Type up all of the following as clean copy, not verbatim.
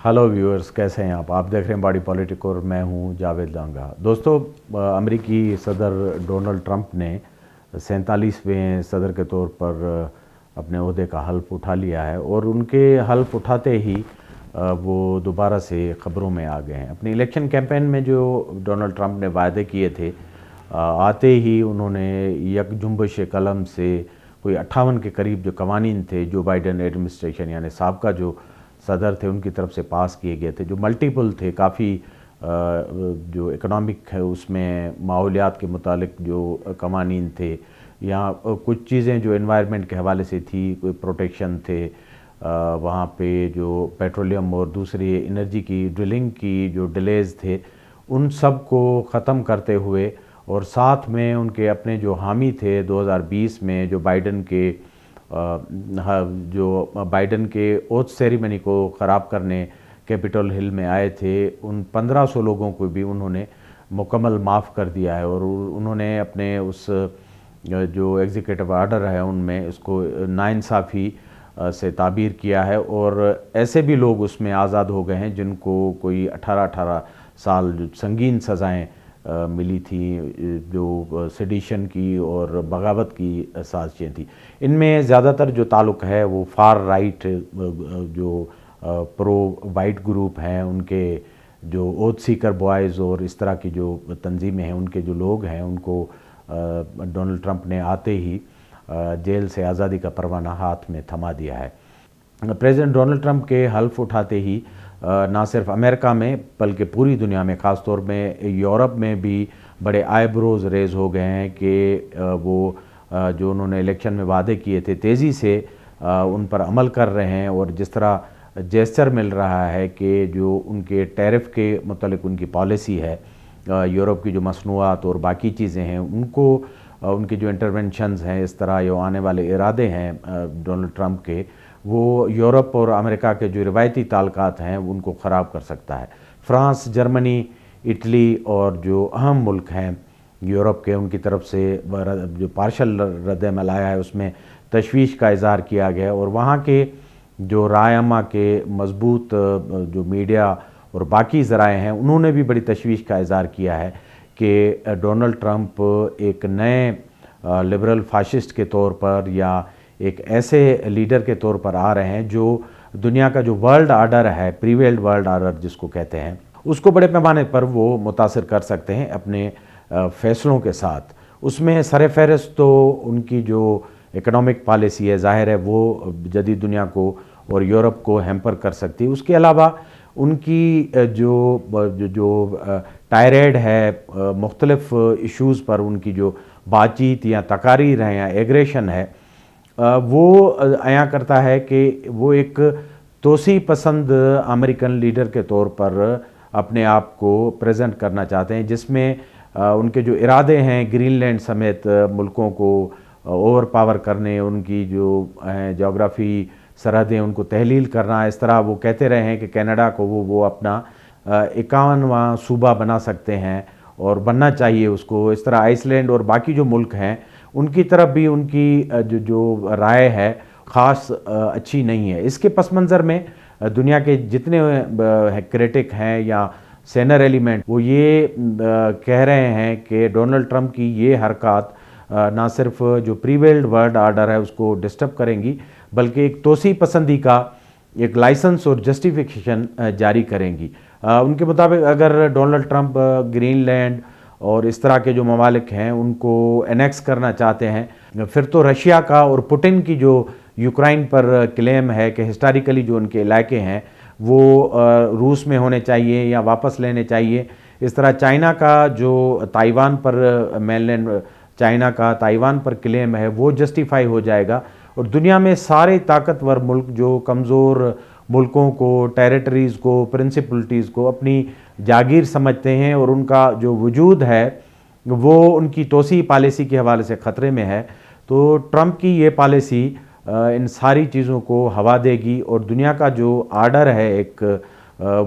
Hello viewers, कैसे हैं आप देख रहे हैं बॉडी पॉलिटिक और मैं हूं जावेद लांगा। दोस्तों, अमेरिकी सदर डोनाल्ड ट्रंप ने 47वें सदर के तौर पर अपने ओहदे का हल्फ उठा लिया है और उनके हल्फ उठाते ही वो दोबारा से ख़बरों में आ गए हैं। अपनी इलेक्शन कैंपेन में जो डोनाल्ड ट्रंप ने वायदे किए थे, आते ही उन्होंने यकजुंबश कलम से कोई 58 के करीब जो कवानीन थे जो बाइडेन एडमिनिस्ट्रेशन यानी साबका जो सदर थे उनकी तरफ से पास किए गए थे, जो मल्टीपल थे, काफ़ी जो इकोनॉमिक है उसमें माहौलियात के मुतालिक जो कवानीन थे, या कुछ चीज़ें जो एनवायरनमेंट के हवाले से थी, कोई प्रोटेक्शन थे, वहाँ पे जो पेट्रोलियम और दूसरी एनर्जी की ड्रिलिंग की जो डिलेज़ थे उन सब को ख़त्म करते हुए, और साथ में उनके अपने जो हामी थे 2020 में जो बाइडन के ओथ सेरेमनी को ख़राब करने कैपिटल हिल में आए थे, उन 1500 लोगों को भी उन्होंने मुकम्मल माफ़ कर दिया है। और उन्होंने अपने उस जो एग्जीक्यूटिव आर्डर है उनमें इसको नाइंसाफ़ी से ताबीर किया है, और ऐसे भी लोग उसमें आज़ाद हो गए हैं जिनको कोई 18-18 साल जो संगीन सज़ाएँ मिली थी, जो सेडिशन की और बगावत की साजिशें थी। इनमें ज़्यादातर जो ताल्लुक़ है वो फार राइट जो प्रो वाइट ग्रुप हैं, उनके जो ओथ सीकर बॉयज़ और इस तरह की जो तंजीमें हैं, उनके जो लोग हैं उनको डोनाल्ड ट्रंप ने आते ही जेल से आज़ादी का परवाना हाथ में थमा दिया है। प्रेसिडेंट डोनाल्ड ट्रंप के हल्फ उठाते ही ना सिर्फ अमेरिका में बल्कि पूरी दुनिया में, ख़ास तौर में यूरोप में भी बड़े आईब्रोज रेज हो गए हैं कि वो जो उन्होंने इलेक्शन में वादे किए थे तेज़ी से उन पर अमल कर रहे हैं, और जिस तरह जेस्चर मिल रहा है कि जो उनके टैरिफ के मुतालिक उनकी पॉलिसी है, यूरोप की जो मसनूआत और बाकी चीज़ें हैं उनको उनकी जो इंटरवेंशंस हैं, इस तरह जो आने वाले इरादे हैं डोनाल्ड ट्रंप के, वो यूरोप और अमेरिका के जो रिवायती ताल्लुकात हैं उनको ख़राब कर सकता है। फ्रांस, जर्मनी, इटली और जो अहम मुल्क हैं यूरोप के, उनकी तरफ से जो पार्शल रद्द-ए-अमल आया है उसमें तशवीश का इज़हार किया गया, और वहाँ के जो रायमा के मजबूत जो मीडिया और बाकी ज़राए हैं उन्होंने भी बड़ी तशवीश का इज़हार किया है कि डोनाल्ड ट्रंप एक नए लिबरल फाशिस्ट के तौर पर या एक ऐसे लीडर के तौर पर आ रहे हैं जो दुनिया का जो वर्ल्ड आर्डर है, प्रीवेल्ड वर्ल्ड आर्डर जिसको कहते हैं, उसको बड़े पैमाने पर वो मुतासिर कर सकते हैं अपने फ़ैसलों के साथ। उसमें सरफ़हरिस्त तो उनकी जो इकोनॉमिक पॉलिसी है, ज़ाहिर है वो जदीद दुनिया को और यूरोप को हैम्पर कर सकती है। उसके अलावा उनकी जो टायरेड है मुख्तलिफ़ इश्यूज़ पर उनकी जो बातचीत या तकारीर है या एग्रेशन है, वो अयां करता है कि वो एक तोसी पसंद अमेरिकन लीडर के तौर पर अपने आप को प्रेजेंट करना चाहते हैं, जिसमें उनके जो इरादे हैं ग्रीनलैंड समेत मुल्कों को ओवर पावर करने, उनकी जो जोग्राफ़ी सरहदें उनको तहलील करना, इस तरह वो कहते रहे हैं कि कनाडा को वो अपना 51वां सूबा बना सकते हैं और बनना चाहिए उसको। इस तरह आइसलैंड और बाकी जो मुल्क हैं उनकी तरफ भी उनकी जो राय है ख़ास अच्छी नहीं है। इसके पस मंज़र में दुनिया के जितने क्रिटिक हैं या सेनर एलिमेंट, वो ये कह रहे हैं कि डोनाल्ड ट्रंप की ये हरकत ना सिर्फ जो प्रीवेल्ड वर्ल्ड आर्डर है उसको डिस्टर्ब करेंगी, बल्कि एक तोसी पसंदी का एक लाइसेंस और जस्टिफिकेशन जारी करेंगी। उनके मुताबिक अगर डोनाल्ड ट्रंप ग्रीनलैंड और इस तरह के जो ममालिक हैं उनको एनेक्स करना चाहते हैं, फिर तो रशिया का और पुतिन की जो यूक्रेन पर क्लेम है कि हिस्टोरिकली जो उनके इलाके हैं वो रूस में होने चाहिए या वापस लेने चाहिए। इस तरह चाइना का जो ताइवान पर मेनलैंड चाइना का ताइवान पर क्लेम है वो जस्टिफाई हो जाएगा, और दुनिया में सारे ताकतवर मुल्क जो कमज़ोर मुल्कों को, टेरिटरीज़ को, प्रिंसिपलिटीज़ को अपनी जागीर समझते हैं और उनका जो वजूद है वो उनकी तोसी पॉलिसी के हवाले से ख़तरे में है, तो ट्रंप की ये पॉलिसी इन सारी चीज़ों को हवा देगी और दुनिया का जो आर्डर है एक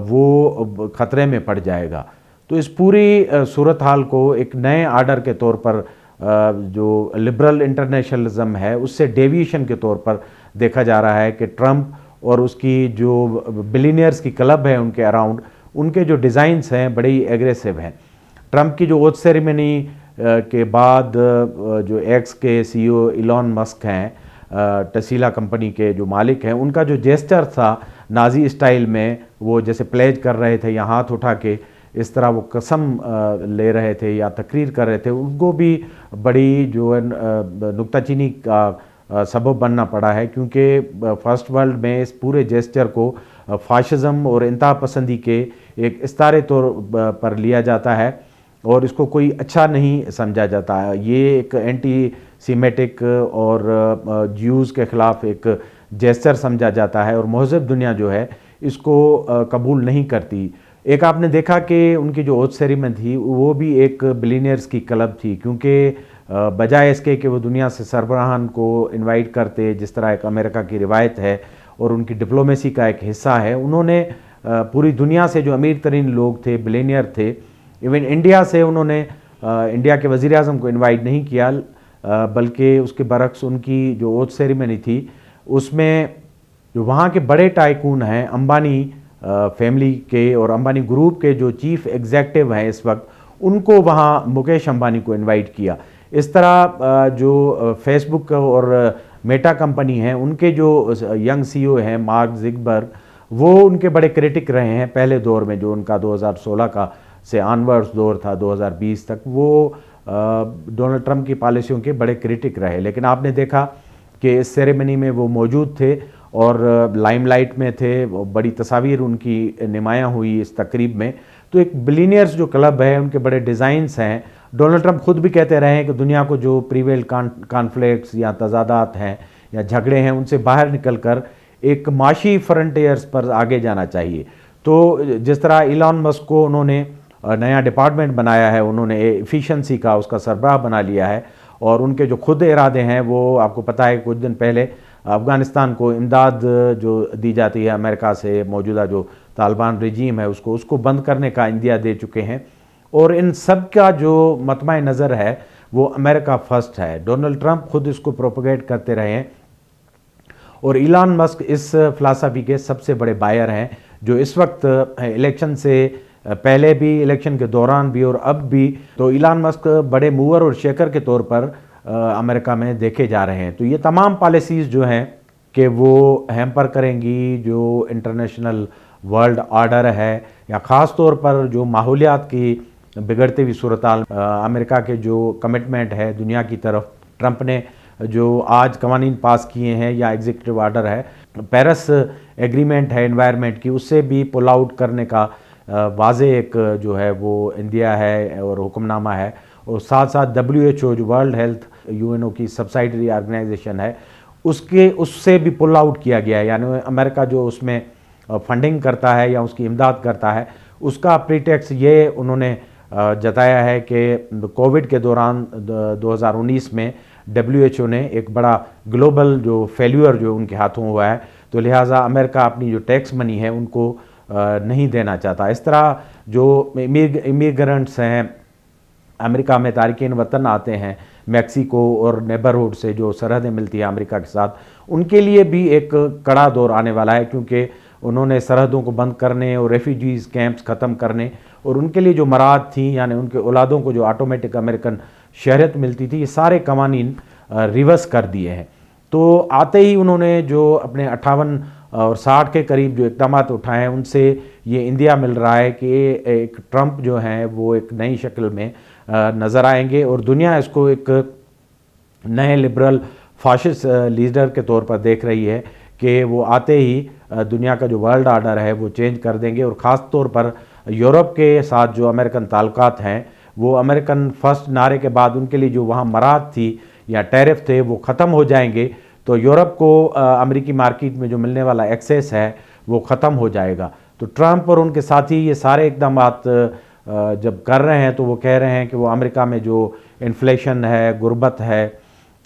वो ख़तरे में पड़ जाएगा। तो इस पूरी सूरत हाल को एक नए आर्डर के तौर पर जो लिबरल इंटरनेशनलिज्म है उससे डेविएशन के तौर पर देखा जा रहा है कि ट्रंप اور اس کی جو بلینئرز کی کلب ہے ان کے اراؤنڈ، ان کے جو ڈیزائنز ہیں بڑے ہی ایگریسو ہیں۔ ٹرمپ کی جو اوتھ سیریمنی کے بعد جو ایکس کے سی او ایلون مسک ہیں، ٹسیلا کمپنی کے جو مالک ہیں، ان کا جو جیسچر تھا نازی اسٹائل میں، وہ جیسے پلیج کر رہے تھے یا ہاتھ اٹھا کے اس طرح وہ قسم لے رہے تھے یا تقریر کر رہے تھے، ان کو بھی بڑی جو ہے نکتہ چینی کا سبب بننا پڑا ہے، کیونکہ فرسٹ ورلڈ میں اس پورے جیسچر کو فاشزم اور انتہا پسندی کے ایک استارے طور پر لیا جاتا ہے اور اس کو کوئی اچھا نہیں سمجھا جاتا ہے۔ یہ ایک اینٹی سیمیٹک اور جیوز کے خلاف ایک جیسچر سمجھا جاتا ہے، اور مہذب دنیا جو ہے اس کو قبول نہیں کرتی۔ ایک آپ نے دیکھا کہ ان کی جو اوتھ سیریمنی تھی وہ بھی ایک بلینئرز کی کلب تھی، کیونکہ بجائے اس کے کہ وہ دنیا سے سربراہان کو انوائٹ کرتے، جس طرح ایک امریکہ کی روایت ہے اور ان کی ڈپلومیسی کا ایک حصہ ہے، انہوں نے پوری دنیا سے جو امیر ترین لوگ تھے، بلینئر تھے، ایون انڈیا سے انہوں نے انڈیا کے وزیر اعظم کو انوائٹ نہیں کیا، بلکہ اس کے برعکس ان کی جو اوتھ سیریمنی تھی اس میں جو وہاں کے بڑے ٹائکون ہیں، امبانی فیملی کے اور امبانی گروپ کے جو چیف ایگزیکٹو ہیں اس وقت، ان کو وہاں مکیش امبانی کو انوائٹ کیا۔ اس طرح جو فیس بک اور میٹا کمپنی ہیں، ان کے جو ینگ سی او ہیں مارک زکربرگ، وہ ان کے بڑے کرٹک رہے ہیں پہلے دور میں، جو ان کا 2016 کا سے آنورڈز دور تھا 2020 تک، وہ ڈونلڈ ٹرمپ کی پالیسیوں کے بڑے کرٹک رہے۔ لیکن آپ نے دیکھا کہ اس سیریمنی میں وہ موجود تھے اور لائم لائٹ میں تھے، بڑی تصاویر ان کی نمایاں ہوئی اس تقریب میں۔ تو ایک بلینئرز جو کلب ہے، ان کے بڑے ڈیزائنز ہیں۔ ڈونلڈ ٹرمپ خود بھی کہتے رہے ہیں کہ دنیا کو جو پریویل کانفلکٹس یا تضادات ہیں یا جھگڑے ہیں، ان سے باہر نکل کر ایک معاشی فرنٹیئرز پر آگے جانا چاہیے۔ تو جس طرح ایلان مسک کو انہوں نے نیا ڈپارٹمنٹ بنایا ہے، انہوں نے ایفیشنسی کا اس کا سربراہ بنا لیا ہے، اور ان کے جو خود ارادے ہیں وہ آپ کو پتہ ہے کچھ دن پہلے افغانستان کو امداد جو دی جاتی ہے امریکہ سے، موجودہ جو طالبان رجیم ہے اس کو بند کرنے کا عندیہ دے چکے ہیں، اور ان سب کا جو مطمع نظر ہے وہ امریکہ فرسٹ ہے۔ ڈونلڈ ٹرمپ خود اس کو پروپیگیٹ کرتے رہے ہیں، اور ایلان مسک اس فلسفی کے سب سے بڑے بائر ہیں، جو اس وقت الیکشن سے پہلے بھی، الیکشن کے دوران بھی اور اب بھی، تو ایلان مسک بڑے موور اور شیکر کے طور پر امریکہ میں دیکھے جا رہے ہیں۔ تو یہ تمام پالیسیز جو ہیں کہ وہ ہیمپر کریں گی جو انٹرنیشنل ورلڈ آرڈر ہے، یا خاص طور پر جو ماحولیات کی بگڑتی ہوئی صورتحال، امریکہ کے جو کمٹمنٹ ہے دنیا کی طرف، ٹرمپ نے جو آج قوانین پاس کیے ہیں یا ایگزیکٹو آرڈر ہے، پیرس ایگریمنٹ ہے انوائرمنٹ کی، اس سے بھی پل آؤٹ کرنے کا واضح ایک جو ہے وہ عندیہ ہے اور حکم نامہ ہے، اور ساتھ ساتھ WHO جو ورلڈ ہیلتھ UNO کی سبسائڈری آرگنائزیشن ہے، اس سے بھی پل آؤٹ کیا گیا ہے، یعنی امریکہ جو اس میں فنڈنگ کرتا ہے یا اس کی امداد کرتا ہے، اس کا پریٹیکس یہ انہوں نے جتایا ہے کہ کووڈ کے دوران 2019 میں WHO نے ایک بڑا گلوبل جو فیلیور جو ان کے ہاتھوں ہوا ہے، تو لہٰذا امریکہ اپنی جو ٹیکس منی ہے ان کو نہیں دینا چاہتا۔ اس طرح جو امیگرنٹس ہیں امریکہ میں، تارکین وطن آتے ہیں میکسیکو اور نیبرہڈ سے جو سرحدیں ملتی ہیں امریکہ کے ساتھ، ان کے لیے بھی ایک کڑا دور آنے والا ہے، کیونکہ انہوں نے سرحدوں کو بند کرنے اور ریفیوجیز کیمپس ختم کرنے، اور ان کے لیے جو مراد تھیں، یعنی ان کے اولادوں کو جو آٹومیٹک امریکن شہریت ملتی تھی، یہ سارے قوانین ریورس کر دیے ہیں۔ تو آتے ہی انہوں نے جو اپنے 58 اور 60 کے قریب جو اقدامات اٹھائے ہیں، ان سے یہ عندیہ مل رہا ہے کہ ایک ٹرمپ جو ہیں وہ ایک نئی شکل میں نظر آئیں گے، اور دنیا اس کو ایک نئے لبرل فاشسٹ لیڈر کے طور پر دیکھ رہی ہے کہ وہ آتے ہی دنیا کا جو ورلڈ آرڈر ہے وہ چینج کر دیں گے، اور خاص طور پر یورپ کے ساتھ جو امریکن تعلقات ہیں، وہ امریکن فرسٹ نعرے کے بعد ان کے لیے جو وہاں مراد تھی یا ٹیرف تھے وہ ختم ہو جائیں گے، تو یورپ کو امریکی مارکیٹ میں جو ملنے والا ایکسیس ہے وہ ختم ہو جائے گا۔ تو ٹرمپ اور ان کے ساتھی یہ سارے اقدامات جب کر رہے ہیں تو وہ کہہ رہے ہیں کہ وہ امریکہ میں جو انفلیشن ہے، غربت ہے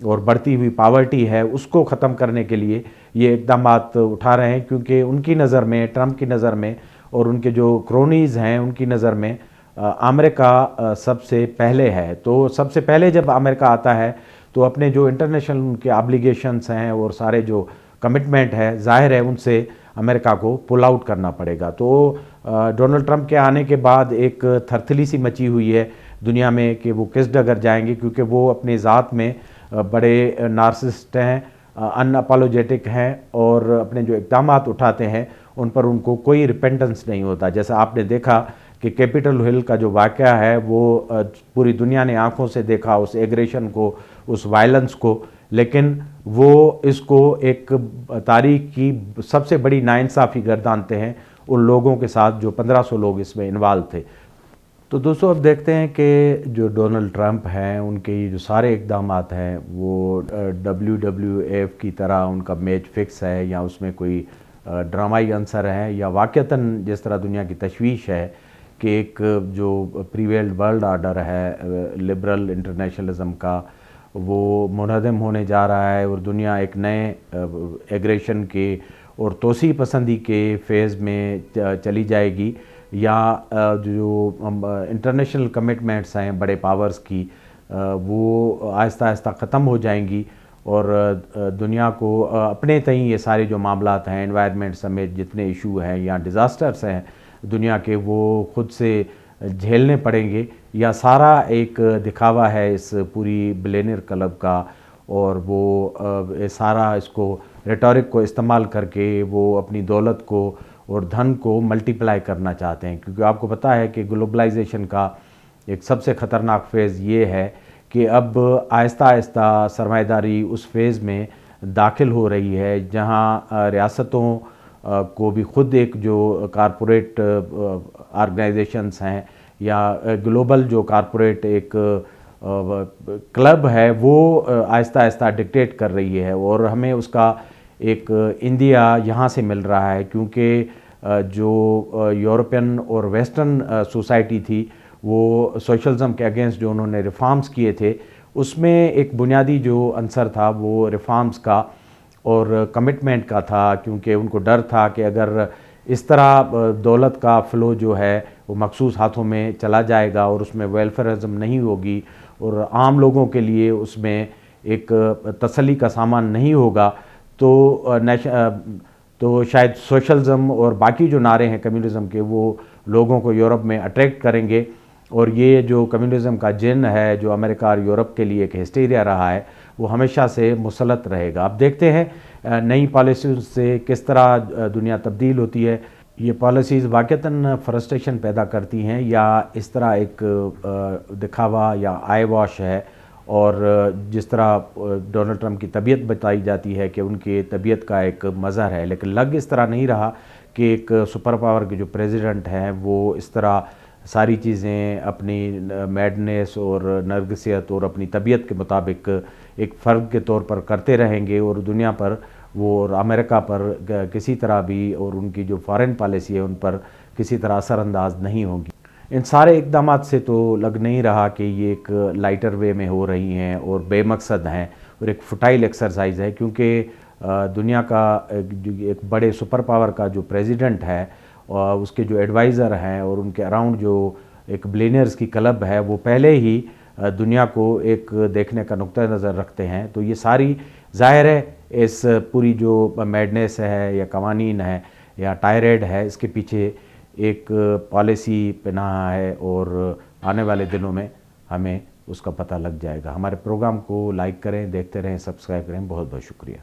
اور بڑھتی ہوئی پاورٹی ہے، اس کو ختم کرنے کے لیے یہ اقدامات اٹھا رہے ہیں، کیونکہ ان کی نظر میں، ٹرمپ کی نظر میں اور ان کے جو کرونیز ہیں ان کی نظر میں امریکہ سب سے پہلے ہے۔ تو سب سے پہلے جب امریکہ آتا ہے تو اپنے جو انٹرنیشنل ان کے آبلیگیشنز ہیں اور سارے جو कमिटमेंट है, ज़ाहिर है उनसे अमेरिका को पुल आउट करना पड़ेगा। तो डोनाल्ड ट्रंप के आने के बाद एक थरथली सी मची हुई है दुनिया में कि वो किस डगर जाएंगे, क्योंकि वो अपनी ज़ात में बड़े नार्सिसिस्ट हैं, अनअपोलोजेटिक हैं और अपने जो इक़दामात उठाते हैं उन पर उनको कोई रिपेंटेंस नहीं होता। जैसा आपने देखा कि कैपिटल हिल का जो वाक़या है वो पूरी दुनिया ने आंखों से देखा, उस एग्रेशन को, उस वायलेंस को, लेकिन वो इसको एक तारीख की सबसे बड़ी नाइंसाफ़ी गर्दानते हैं उन लोगों के साथ जो 1500 लोग इसमें इन्वॉल्व थे। तो दोस्तों अब देखते हैं कि जो डोनाल्ड ट्रंप हैं उनके ये जो सारे इक़दामात हैं वो WWF की तरह उनका मैच फिक्स है या उसमें कोई ड्रामाई अंसर है, या वाक़तन जिस तरह दुनिया की तशवीश है कि एक जो प्रीवेल्ड वर्ल्ड आर्डर है लिबरल इंटरनेशनलिज्म का वो मुनहदम होने जा रहा है और दुनिया एक नए एग्रेशन के और तोसी पसंदी के फ़ेज़ में चली जाएगी, या जो इंटरनेशनल कमिटमेंट्स हैं बड़े पावर्स की वो आहिस्ता आहिस्ता ख़त्म हो जाएंगी और दुनिया को अपने तई ये सारे जो मामलात हैं एनवायरनमेंट समेत जितने इशू हैं या डिज़ास्टर्स हैं दुनिया के वो ख़ुद से झेलने पड़ेंगे, या सारा एक दिखावा है इस पूरी बिलियनियर क्लब का और वो सारा इसको रेटोरिक को इस्तेमाल करके वो अपनी दौलत को और धन को मल्टीप्लाई करना चाहते हैं। क्योंकि आपको पता है कि ग्लोबलाइजेशन का एक सबसे ख़तरनाक फ़ेज़ ये है कि अब आहिस्ता आहिस्ता सरमाएदारी उस फेज़ में दाखिल हो रही है जहां रियासतों को भी खुद एक जो कारपोरेट ऑर्गेनाइजेशंस हैं या ग्लोबल जो कारपोरेट एक क्लब है वो आहिस्ता आहिस्ता डिक्टेट कर रही है और हमें उसका एक इंडिया यहाँ से मिल रहा है। क्योंकि जो यूरोपियन और वेस्टर्न सोसाइटी थी वो सोशलिज्म के अगेंस्ट जो उन्होंने रिफॉर्म्स किए थे उसमें एक बुनियादी जो अंसर था वो रिफॉर्म्स का और कमिटमेंट का था, क्योंकि उनको डर था कि अगर इस तरह दौलत का फ़्लो जो है वो मखसूस हाथों में चला जाएगा और उसमें वेलफेयरिज्म नहीं होगी और आम लोगों के लिए उसमें एक तसल्ली का सामान नहीं होगा तो शायद सोशलिज्म और बाकी जो नारे हैं कम्युनिज़म के वो लोगों को यूरोप में अट्रैक्ट करेंगे और ये जो कम्युनिज़म का जिन है जो अमेरिका और यूरोप के लिए एक हिस्टीरिया रहा है वो हमेशा से मुसलत रहेगा। अब देखते हैं नई पॉलिसीज़ से किस तरह दुनिया तब्दील होती है। ये पॉलिसीज़ वाक़तन फ्रस्ट्रेशन पैदा करती हैं या इस तरह एक दिखावा या आई वॉश है, और जिस तरह डोनाल्ड ट्रंप की तबीयत बताई जाती है कि उनकी तबीयत का एक मज़हर है, लेकिन लग इस तरह नहीं रहा कि एक सुपर पावर के जो प्रेसिडेंट हैं वो इस तरह सारी चीज़ें अपनी मैडनेस और नर्गसियत और अपनी तबीयत के मुताबिक एक फ़र्द के तौर पर करते रहेंगे और दुनिया पर वो और अमेरिका पर किसी तरह भी और उनकी जो फॉरेन पॉलिसी है उन पर किसी तरह असरअंदाज नहीं होगी। इन सारे इक़दामात से तो लग नहीं रहा कि ये एक लाइटर वे में हो रही हैं और बेमकसद हैं और एक फुटाइल एक्सरसाइज है, क्योंकि दुनिया का एक बड़े सुपर पावर का जो प्रेसिडेंट है और उसके जो एडवाइज़र हैं और उनके अराउंड जो एक बिलियनियर्स की क्लब है वो पहले ही दुनिया को एक देखने का नुक्ता नज़र रखते हैं। तो ये सारी ज़ाहिर है इस पूरी जो मैडनेस है या कवानीन है या टायरेड है इसके पीछे एक पॉलिसी पनाह है और आने वाले दिनों में हमें उसका पता लग जाएगा। हमारे प्रोग्राम को लाइक करें, देखते रहें, सब्सक्राइब करें। बहुत बहुत शुक्रिया।